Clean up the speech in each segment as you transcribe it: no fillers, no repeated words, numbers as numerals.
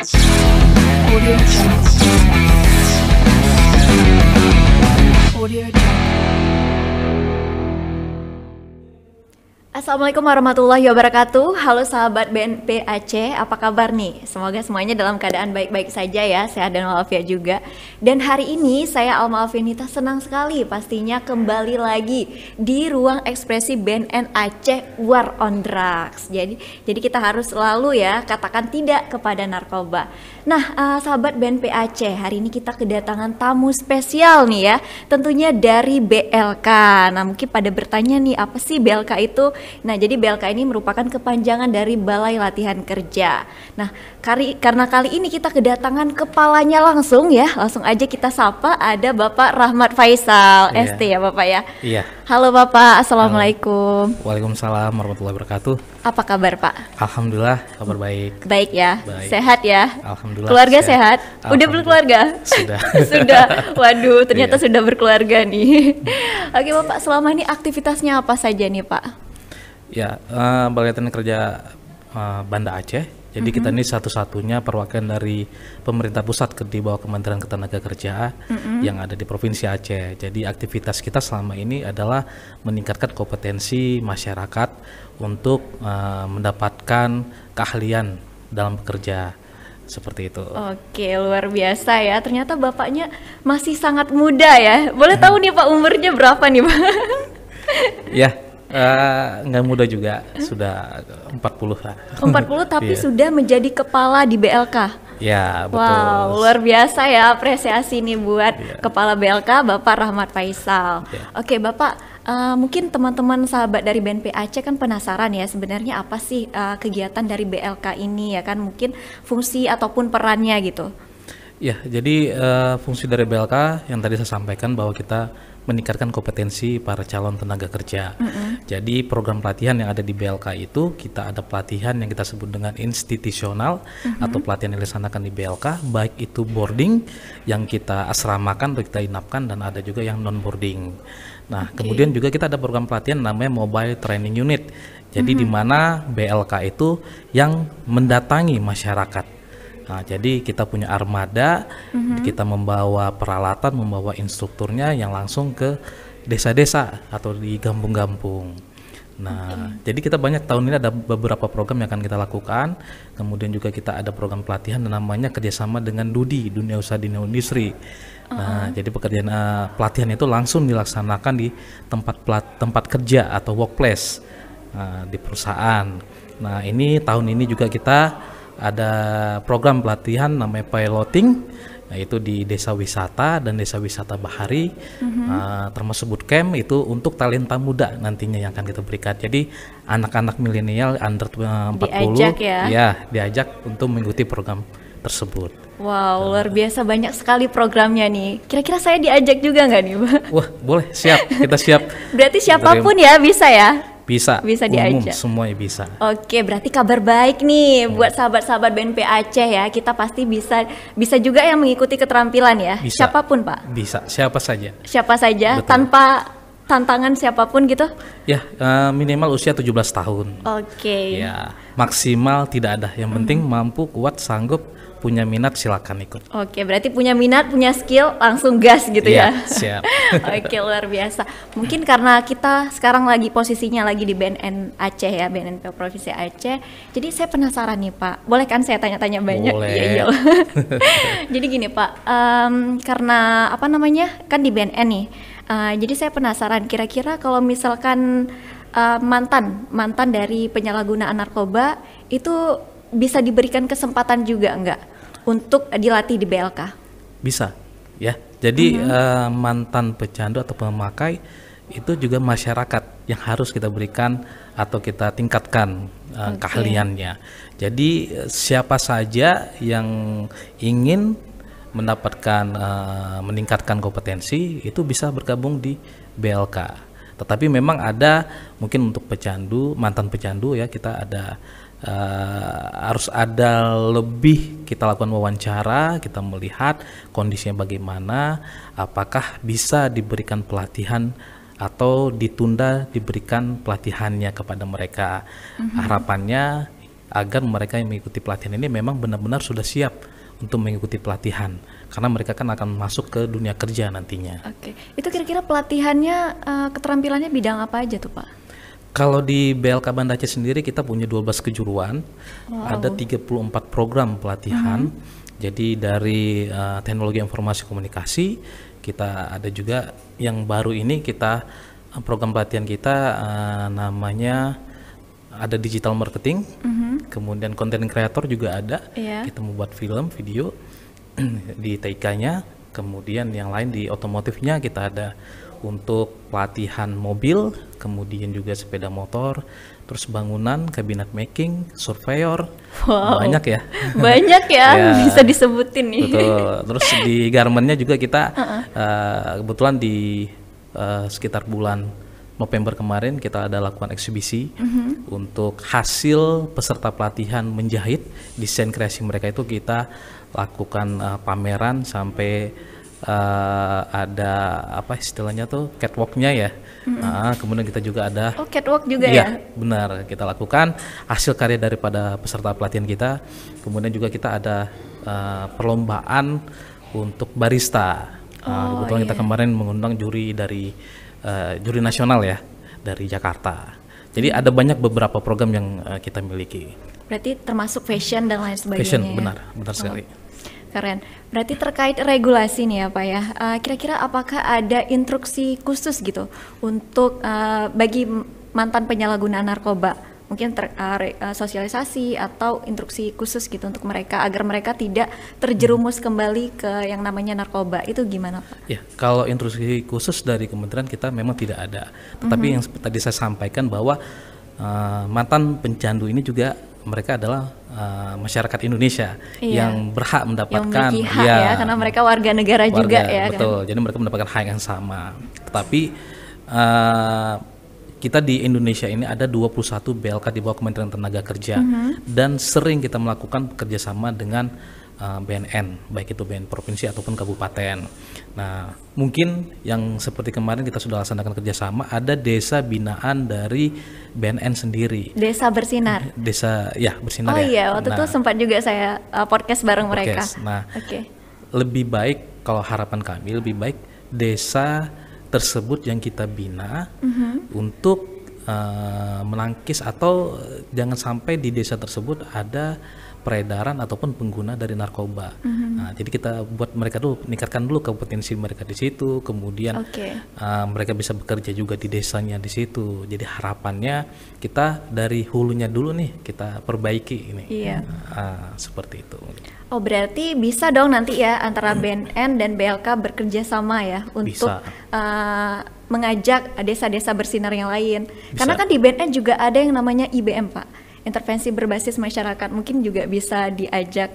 Audio Jungle. Audio Jungle. Assalamualaikum warahmatullahi wabarakatuh. Halo sahabat BNP Aceh, apa kabar nih? Semoga semuanya dalam keadaan baik-baik saja ya, sehat dan walafiat juga. Dan hari ini saya Alma Alvinita senang sekali pastinya kembali lagi di ruang ekspresi BNN Aceh War on Drugs. Jadi kita harus selalu ya katakan tidak kepada narkoba. Nah, sahabat BNP Aceh, hari ini kita kedatangan tamu spesial nih ya, tentunya dari BLK. Nah, mungkin pada bertanya nih, apa sih BLK itu? Nah, jadi BLK ini merupakan kepanjangan dari Balai Latihan Kerja. Nah, karena kali ini kita kedatangan kepalanya langsung ya, langsung aja kita sapa, ada Bapak Rahmat Faisal, Iya. ST ya Bapak ya. Iya. Halo Bapak, Assalamualaikum. Waalaikumsalam warahmatullahi wabarakatuh. Apa kabar Pak? Alhamdulillah kabar baik. Baik ya, Baik. sehat ya? Alhamdulillah. Keluarga sehat? Udah Alhamdulillah. berkeluarga? Sudah. Sudah. Waduh, ternyata Iya. sudah berkeluarga nih. Oke Bapak, selama ini aktivitasnya apa saja nih Pak? Ya, Balai Latihan Kerja Banda Aceh. Jadi kita ini satu-satunya perwakilan dari pemerintah pusat di bawah Kementerian Ketenagakerjaan yang ada di Provinsi Aceh. Jadi aktivitas kita selama ini adalah meningkatkan kompetensi masyarakat untuk mendapatkan keahlian dalam bekerja. Seperti itu. Oke, luar biasa ya. Ternyata Bapaknya masih sangat muda ya. Boleh tahu nih Pak umurnya berapa nih Pak? Ya, nggak mudah juga, sudah 40 lah. 40 tapi Iya. sudah menjadi kepala di BLK. Ya, betul. Wow, luar biasa ya, apresiasi nih buat Iya. Kepala BLK Bapak Rahmat Faisal. Iya. Oke Bapak, mungkin teman-teman sahabat dari BNP Aceh kan penasaran ya sebenarnya apa sih kegiatan dari BLK ini ya kan, mungkin fungsi ataupun perannya gitu. Ya, jadi fungsi dari BLK yang tadi saya sampaikan bahwa kita meningkatkan kompetensi para calon tenaga kerja. Jadi program pelatihan yang ada di BLK itu kita ada pelatihan yang kita sebut dengan institusional atau pelatihan yang dilaksanakan di BLK, baik itu boarding yang kita asramakan atau kita inapkan, dan ada juga yang non boarding. Nah, kemudian juga kita ada program pelatihan namanya Mobile Training Unit. Jadi di mana BLK itu yang mendatangi masyarakat. Nah, jadi kita punya armada, kita membawa peralatan, membawa instrukturnya yang langsung ke desa-desa atau di kampung-kampung. Nah, jadi kita banyak tahun ini ada beberapa program yang akan kita lakukan. Kemudian juga kita ada program pelatihan namanya kerjasama dengan DUDI, Dunia Usaha Dini Industri. Nah, jadi pekerjaan pelatihan itu langsung dilaksanakan di tempat kerja atau workplace di perusahaan. Nah, ini tahun ini juga kita ada program pelatihan namanya piloting, yaitu di desa wisata dan desa wisata bahari, termasuk bootcamp itu untuk talenta muda nantinya yang akan kita berikan. Jadi anak-anak milenial under 40 Diajak ya? Diajak untuk mengikuti program tersebut. Wow, luar biasa banyak sekali programnya nih. Kira-kira saya diajak juga nggak nih Pak? Wah, boleh, siap, kita siap. Berarti siapapun ya bisa ya? Bisa diajak. umum, semuanya bisa. Oke, berarti kabar baik nih buat sahabat-sahabat BNP Aceh ya. Kita pasti bisa juga yang mengikuti keterampilan ya. Bisa. Siapapun Pak. Bisa, siapa saja. Siapa saja Betul. tanpa tantangan siapapun gitu. Ya, minimal usia 17 tahun. Oke. Ya, maksimal tidak ada. Yang penting mampu, kuat, sanggup, punya minat, silakan ikut. Oke, berarti punya minat, punya skill, langsung gas gitu ya. Iya, siap. Oke, luar biasa. Mungkin karena kita sekarang lagi posisinya lagi di BNN Aceh ya, BNN Provinsi Aceh. Jadi saya penasaran nih Pak, boleh kan saya tanya-tanya banyak? Boleh. Iya. Jadi gini Pak, karena apa namanya kan di BNN nih. Jadi saya penasaran kira-kira kalau misalkan mantan dari penyalahgunaan narkoba itu bisa diberikan kesempatan juga enggak untuk dilatih di BLK? Bisa, ya. Jadi mantan pecandu atau pemakai itu juga masyarakat yang harus kita berikan atau kita tingkatkan keahliannya. Jadi siapa saja yang ingin mendapatkan meningkatkan kompetensi itu bisa bergabung di BLK. Tetapi memang ada mungkin untuk pecandu, mantan pecandu ya, kita ada harus ada lebih, kita lakukan wawancara, kita melihat kondisinya bagaimana, apakah bisa diberikan pelatihan atau ditunda diberikan pelatihannya kepada mereka. Harapannya agar mereka yang mengikuti pelatihan ini memang benar-benar sudah siap untuk mengikuti pelatihan, karena mereka kan akan masuk ke dunia kerja nantinya. Oke, itu kira-kira pelatihannya keterampilannya bidang apa aja tuh Pak? Kalau di BLK Banda Aceh sendiri kita punya 12 kejuruan, ada 34 program pelatihan. Jadi dari teknologi informasi komunikasi, kita ada juga yang baru ini kita program pelatihan kita namanya ada digital marketing, kemudian content creator juga ada. Kita membuat film, video di TIK-nya, kemudian yang lain di otomotifnya kita ada untuk pelatihan mobil, kemudian juga sepeda motor, terus bangunan, cabinet making, surveyor, banyak ya. Banyak ya, bisa disebutin nih. Betul. Terus di garmentnya juga kita kebetulan di sekitar bulan November kemarin kita ada lakukan eksibisi untuk hasil peserta pelatihan menjahit, desain kreasi mereka itu kita lakukan pameran sampai ada apa istilahnya tuh catwalk-nya ya. Kemudian kita juga ada catwalk juga ya? Benar, kita lakukan hasil karya daripada peserta pelatihan kita. Kemudian juga kita ada perlombaan untuk barista. Kebetulan kita kemarin mengundang juri dari juri nasional ya dari Jakarta. Jadi ada banyak beberapa program yang kita miliki. Berarti termasuk fashion dan lain sebagainya. Fashion, ya? benar sekali. Keren. Berarti terkait regulasi nih ya Pak ya, kira-kira apakah ada instruksi khusus gitu untuk bagi mantan penyalahgunaan narkoba? Mungkin sosialisasi atau instruksi khusus gitu untuk mereka agar mereka tidak terjerumus kembali ke yang namanya narkoba, itu gimana Pak? Ya, kalau instruksi khusus dari kementerian kita memang tidak ada. Tetapi yang tadi saya sampaikan bahwa mantan pencandu ini juga mereka adalah masyarakat Indonesia yang berhak mendapatkan yang hak ya, karena mereka warga negara juga ya. Betul, kan? Jadi mereka mendapatkan hak yang sama. Tetapi kita di Indonesia ini ada 21 BLK di bawah Kementerian Tenaga Kerja dan sering kita melakukan kerjasama dengan BNN, baik itu BNN provinsi ataupun kabupaten. Nah, mungkin yang seperti kemarin kita sudah laksanakan kerjasama, ada desa binaan dari BNN sendiri. Desa Bersinar. Desa, ya Bersinar. Oh iya, waktu itu sempat juga saya podcast bareng mereka. Nah, lebih baik kalau harapan kami lebih baik desa tersebut yang kita bina untuk menangkis atau jangan sampai di desa tersebut ada peredaran ataupun pengguna dari narkoba. Nah, jadi kita buat mereka dulu, meningkatkan dulu kompetensi mereka di situ, kemudian mereka bisa bekerja juga di desanya di situ. Jadi harapannya kita dari hulunya dulu nih kita perbaiki ini. Seperti itu. Oh, berarti bisa dong nanti ya antara BNN dan BLK bekerja sama ya untuk mengajak desa-desa bersinar yang lain. Karena kan di BNN juga ada yang namanya IBM Pak. Intervensi berbasis masyarakat, mungkin juga bisa diajak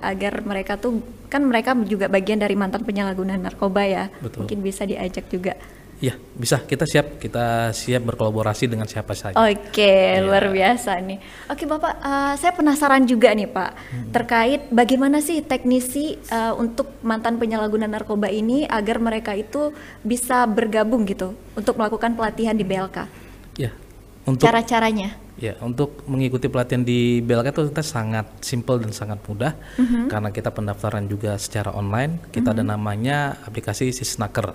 agar mereka tuh kan mereka juga bagian dari mantan penyalahgunaan narkoba ya. Betul. Mungkin bisa diajak juga. Ya, bisa, kita siap berkolaborasi dengan siapa saja. Luar biasa nih. Bapak, saya penasaran juga nih Pak, terkait bagaimana sih teknisi untuk mantan penyalahgunaan narkoba ini agar mereka itu bisa bergabung gitu untuk melakukan pelatihan di BLK. Ya. Untuk cara-caranya? Ya, untuk mengikuti pelatihan di BLK itu kita sangat simpel dan sangat mudah karena kita pendaftaran juga secara online. Kita ada namanya aplikasi Sisnaker,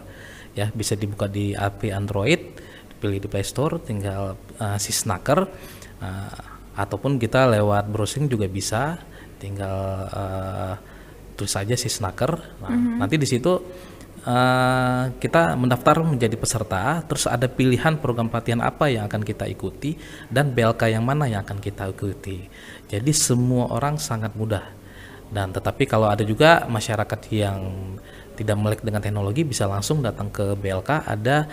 ya bisa dibuka di HP Android, pilih di Play Store, tinggal Sisnaker, ataupun kita lewat browsing juga bisa, tinggal tulis saja Sisnaker. Nanti di situ kita mendaftar menjadi peserta, terus ada pilihan program pelatihan apa yang akan kita ikuti dan BLK yang mana yang akan kita ikuti. Jadi semua orang sangat mudah. Dan tetapi kalau ada juga masyarakat yang tidak melek dengan teknologi bisa langsung datang ke BLK, ada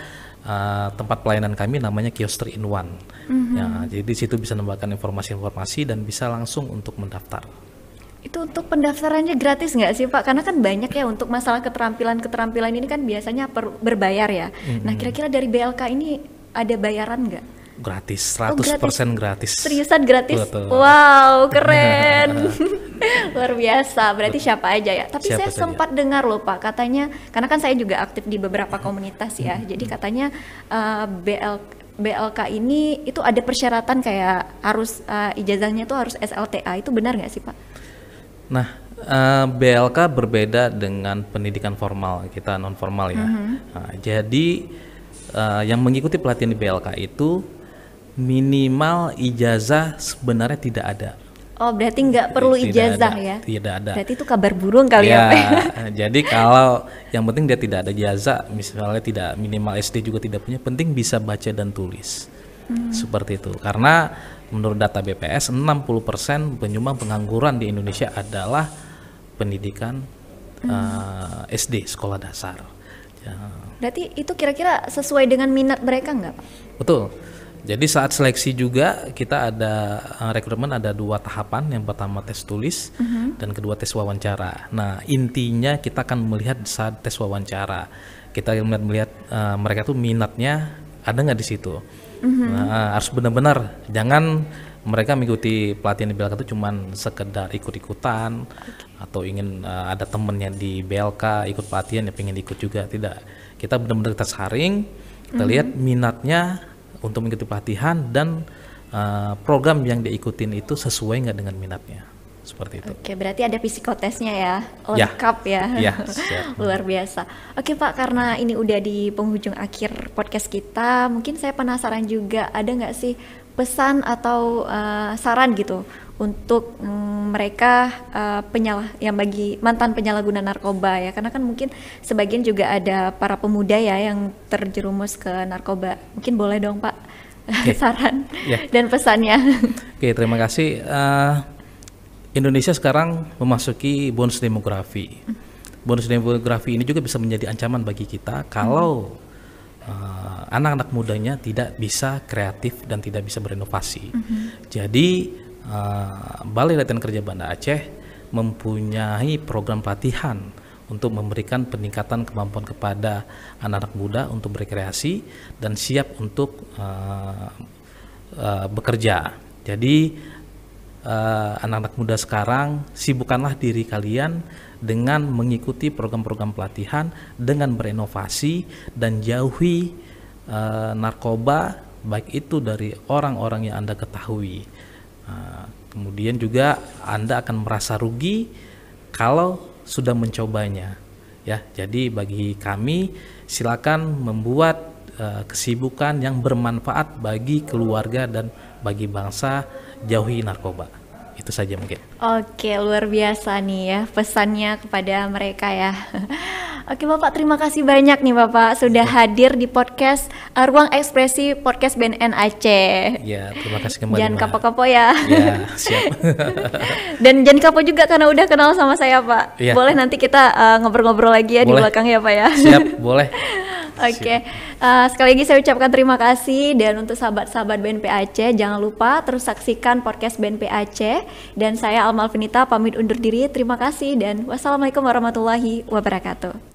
tempat pelayanan kami namanya Kios 3 in 1. Ya, jadi di situ bisa mendapatkan informasi-informasi dan bisa langsung untuk mendaftar. Itu untuk pendaftarannya gratis nggak sih Pak? Karena kan banyak ya untuk masalah keterampilan ini kan biasanya berbayar ya. Nah kira-kira dari BLK ini ada bayaran nggak? Gratis, 100% gratis. Seriusan gratis? Betul. Wow, keren. Luar biasa, berarti siapa aja ya. Tapi saya sempat dengar loh Pak, katanya, karena kan saya juga aktif di beberapa komunitas ya. Jadi katanya BLK ini itu ada persyaratan kayak harus ijazahnya tuh harus SLTA, itu benar nggak sih Pak? Nah, BLK berbeda dengan pendidikan formal, kita non formal ya. Nah, jadi yang mengikuti pelatihan di BLK itu minimal ijazah sebenarnya tidak ada. Oh, berarti nggak perlu Tidak ijazah ada, ya? Tidak ada. Berarti itu kabar burung kali ya, Ya, Pak? jadi kalau yang penting dia tidak ada ijazah, misalnya tidak minimal SD juga tidak punya, penting bisa baca dan tulis. Seperti itu. Karena menurut data BPS 60% penyumbang pengangguran di Indonesia adalah pendidikan SD, sekolah dasar. Ya. Berarti itu kira-kira sesuai dengan minat mereka nggak Pak? Betul. Jadi saat seleksi juga kita ada rekrutmen ada 2 tahapan. Yang pertama tes tulis dan kedua tes wawancara. Nah, intinya kita akan melihat saat tes wawancara. Kita melihat mereka tuh minatnya ada nggak di situ. Nah, harus benar-benar, jangan mereka mengikuti pelatihan di BLK itu cuman sekedar ikut-ikutan atau ingin ada temennya di BLK ikut pelatihan ya pengen ikut juga, tidak. Kita benar-benar kita saring, kita lihat minatnya untuk mengikuti pelatihan dan program yang diikutin itu sesuai nggak dengan minatnya, seperti itu. Oke, berarti ada psikotesnya ya, lengkap ya. Ya, siap. Luar biasa. Oke Pak, karena ini udah di penghujung akhir podcast kita, mungkin saya penasaran juga, ada nggak sih pesan atau saran gitu untuk mereka yang bagi mantan penyalahguna narkoba ya, karena kan mungkin sebagian juga ada para pemuda ya yang terjerumus ke narkoba. Mungkin boleh dong Pak saran dan pesannya. Oke, terima kasih. Indonesia sekarang memasuki bonus demografi. Bonus demografi ini juga bisa menjadi ancaman bagi kita kalau anak-anak mudanya tidak bisa kreatif dan tidak bisa berinovasi. Jadi Balai Latihan Kerja Banda Aceh mempunyai program pelatihan untuk memberikan peningkatan kemampuan kepada anak-anak muda untuk berkreasi dan siap untuk bekerja. Jadi anak-anak muda sekarang sibukkanlah diri kalian dengan mengikuti program-program pelatihan dengan berinovasi dan jauhi narkoba, baik itu dari orang-orang yang Anda ketahui. Kemudian juga Anda akan merasa rugi kalau sudah mencobanya ya. Jadi bagi kami silakan membuat kesibukan yang bermanfaat bagi keluarga dan bagi bangsa, jauhi narkoba. Itu saja mungkin. Oke, luar biasa nih ya pesannya kepada mereka ya. Oke Bapak, terima kasih banyak nih Bapak sudah hadir di podcast Ruang Ekspresi Podcast BNN Aceh. Ya, terima kasih kembali. Jangan kapok-kapok ya. Ya, siap. Dan jangan kapok juga karena udah kenal sama saya Pak. Ya. Boleh nanti kita ngobrol-ngobrol lagi ya. Boleh. Di belakang ya Pak ya. Siap, boleh. Oke, sekali lagi saya ucapkan terima kasih, dan untuk sahabat-sahabat BNP Aceh jangan lupa terus saksikan podcast BNP Aceh, dan saya Alma Alvinita pamit undur diri. Terima kasih dan wassalamualaikum warahmatullahi wabarakatuh.